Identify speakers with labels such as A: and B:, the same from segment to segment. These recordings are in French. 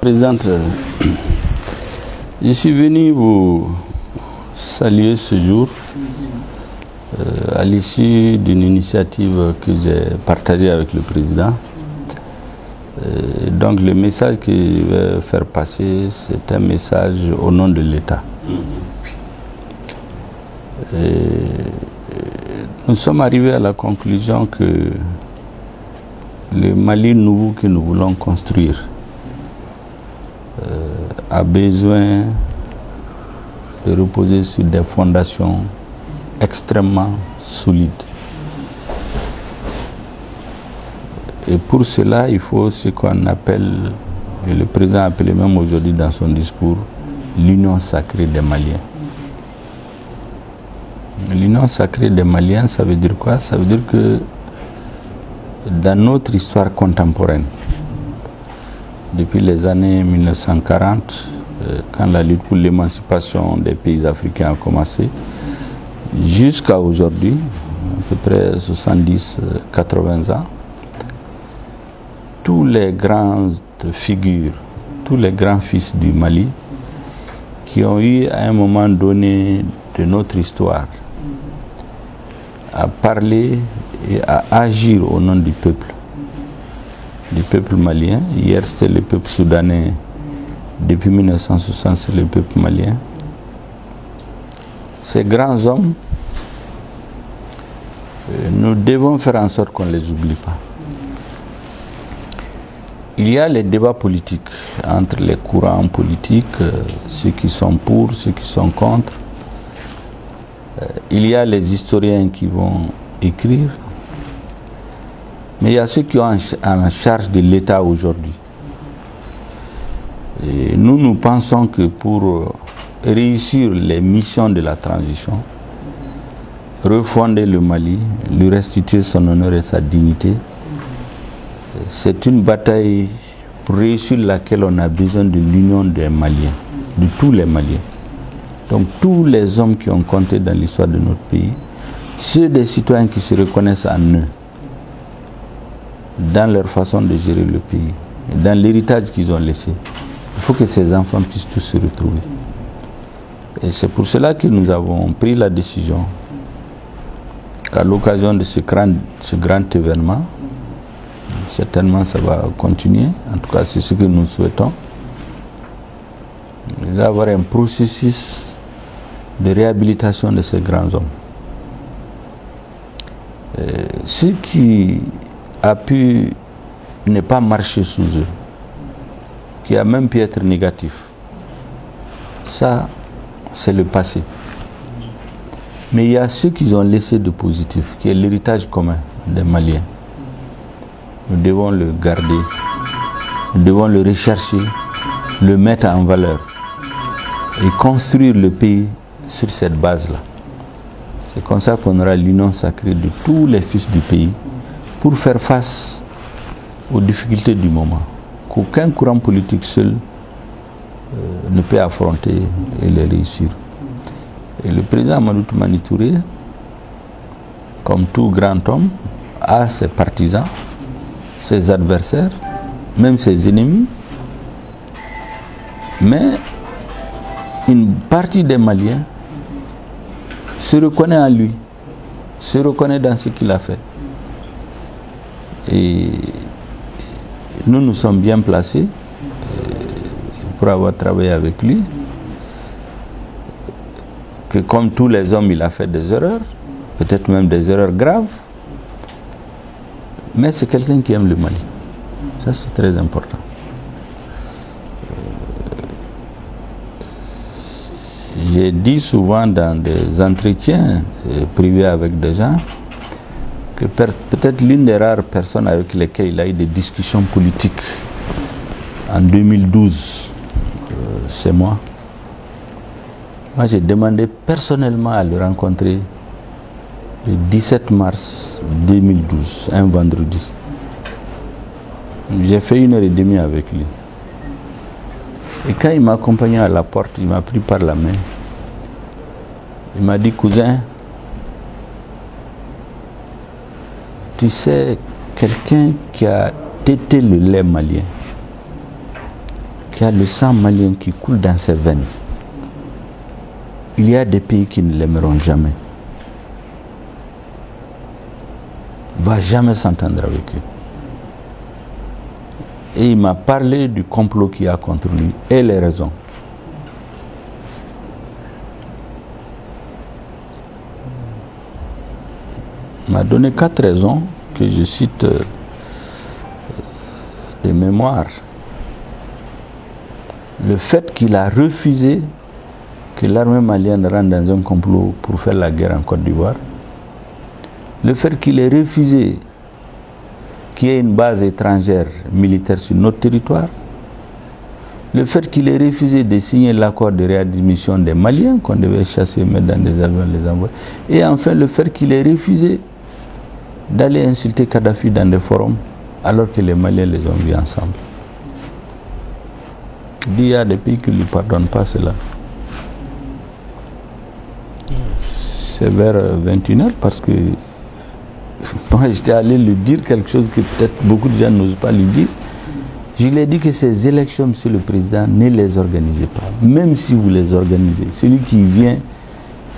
A: Présidente, je suis venu vous saluer ce jour à l'issue d'une initiative que j'ai partagée avec le président. Donc le message que je vais faire passer, c'est un message au nom de l'État. Nous sommes arrivés à la conclusion que le Mali nouveau que nous voulons construire a besoin de reposer sur des fondations extrêmement solides. Et pour cela, il faut ce qu'on appelle, et le président a appelé même aujourd'hui dans son discours, l'union sacrée des Maliens. L'union sacrée des Maliens, ça veut dire quoi? Ça veut dire que dans notre histoire contemporaine, depuis les années 1940, quand la lutte pour l'émancipation des pays africains a commencé, jusqu'à aujourd'hui, à peu près 70-80 ans, tous les grandes figures, tous les grands fils du Mali qui ont eu à un moment donné de notre histoire à parler et à agir au nom du peuple malien. Hier c'était le peuple soudanais, depuis 1960 c'est le peuple malien. Ces grands hommes, nous devons faire en sorte qu'on ne les oublie pas. Il y a les débats politiques entre les courants politiques, ceux qui sont pour, ceux qui sont contre. Il y a les historiens qui vont écrire. Mais il y a ceux qui ont en charge de l'État aujourd'hui. Et nous pensons que pour réussir les missions de la transition, refonder le Mali, lui restituer son honneur et sa dignité, c'est une bataille pour réussir laquelle on a besoin de l'union des Maliens, de tous les Maliens. Donc tous les hommes qui ont compté dans l'histoire de notre pays, ceux des citoyens qui se reconnaissent en eux, dans leur façon de gérer le pays, dans l'héritage qu'ils ont laissé, il faut que ces enfants puissent tous se retrouver. Et c'est pour cela que nous avons pris la décision qu'à l'occasion de ce grand événement, certainement ça va continuer, en tout cas c'est ce que nous souhaitons, d'avoir un processus de réhabilitation de ces grands hommes. Ce qui a pu ne pas marcher sous eux, qui a même pu être négatif, ça c'est le passé. Mais il y a ceux qu'ils ont laissé de positif, qui est l'héritage commun des Maliens. Nous devons le garder, nous devons le rechercher, le mettre en valeur et construire le pays sur cette base-là. C'est comme ça qu'on aura l'union sacrée de tous les fils du pays pour faire face aux difficultés du moment, qu'aucun courant politique seul ne peut affronter et les réussir. Et le président Amadou Toumani Touré, comme tout grand homme, a ses partisans, ses adversaires, même ses ennemis, mais une partie des Maliens se reconnaît en lui, se reconnaît dans ce qu'il a fait. Et nous sommes bien placés pour avoir travaillé avec lui, que comme tous les hommes, il a fait des erreurs, peut-être même des erreurs graves, mais c'est quelqu'un qui aime le Mali. Ça, c'est très important. J'ai dit souvent dans des entretiens privés avec des gens que peut-être l'une des rares personnes avec lesquelles il a eu des discussions politiques en 2012, c'est moi. Moi, j'ai demandé personnellement à le rencontrer le 17 mars 2012, un vendredi. J'ai fait 1h30 avec lui. Et quand il m'a accompagné à la porte, il m'a pris par la main. Il m'a dit, cousin, tu sais, quelqu'un qui a tété le lait malien, qui a le sang malien qui coule dans ses veines. Il y a des pays qui ne l'aimeront jamais. Il ne va jamais s'entendre avec eux. Et il m'a parlé du complot qu'il y a contre lui et les raisons. Il m'a donné 4 raisons que je cite de mémoire. Le fait qu'il a refusé que l'armée malienne rentre dans un complot pour faire la guerre en Côte d'Ivoire. Le fait qu'il ait refusé qu'il y ait une base étrangère militaire sur notre territoire. Le fait qu'il ait refusé de signer l'accord de réadmission des Maliens qu'on devait chasser, mettre dans des avions et les envoyer. Et enfin le fait qu'il ait refusé d'aller insulter Kadhafi dans des forums alors que les Maliens les ont vus ensemble. Il y a des pays qui ne lui pardonnent pas cela. C'est vers 21h parce que moi j'étais allé lui dire quelque chose que peut-être beaucoup de gens n'osent pas lui dire. Je lui ai dit que ces élections, Monsieur le Président, ne les organisez pas. Même si vous les organisez, celui qui vient,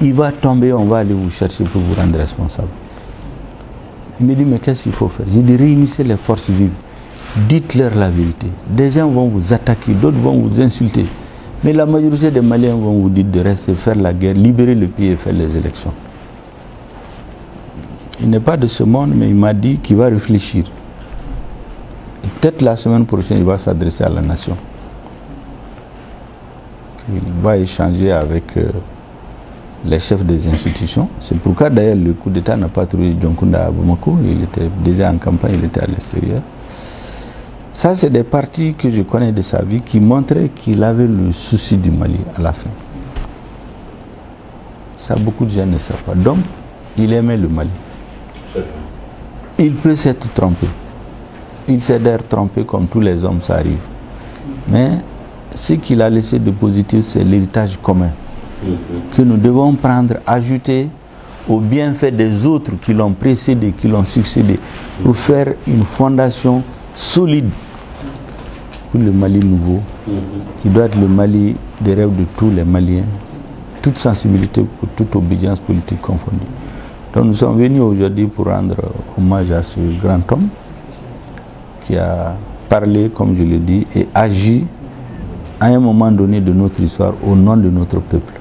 A: il va tomber, on va aller vous chercher pour vous rendre responsable. Il me dit, mais qu'est-ce qu'il faut faire? J'ai dit, réunissez les forces vives. Dites-leur la vérité. Des gens vont vous attaquer, d'autres vont vous insulter. Mais la majorité des Maliens vont vous dire de rester, faire la guerre, libérer le pays et faire les élections. Il n'est pas de ce monde, mais il m'a dit qu'il va réfléchir. Peut-être la semaine prochaine, il va s'adresser à la nation. Il va échanger avec les chefs des institutions. C'est pourquoi d'ailleurs le coup d'État n'a pas trouvé Dionkunda à Bamako. Il était déjà en campagne, il était à l'extérieur. Ça, c'est des parties que je connais de sa vie qui montraient qu'il avait le souci du Mali à la fin. Ça, beaucoup de gens ne savent pas. Donc, il aimait le Mali. Il peut s'être trompé. Il s'est d'ailleurs trompé comme tous les hommes, ça arrive. Mais ce qu'il a laissé de positif, c'est l'héritage commun que nous devons prendre, ajouter aux bienfaits des autres qui l'ont précédé, qui l'ont succédé, pour faire une fondation solide pour le Mali nouveau, qui doit être le Mali des rêves de tous les Maliens, toute sensibilité, toute obédience politique confondue. Donc nous sommes venus aujourd'hui pour rendre hommage à ce grand homme qui a parlé, comme je l'ai dit, et agi à un moment donné de notre histoire au nom de notre peuple.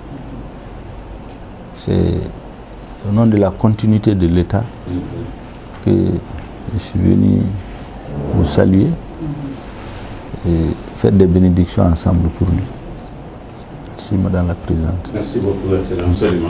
A: C'est au nom de la continuité de l'État que je suis venu vous saluer et faire des bénédictions ensemble pour lui. Merci Madame la Présidente.
B: Merci beaucoup, Excellence.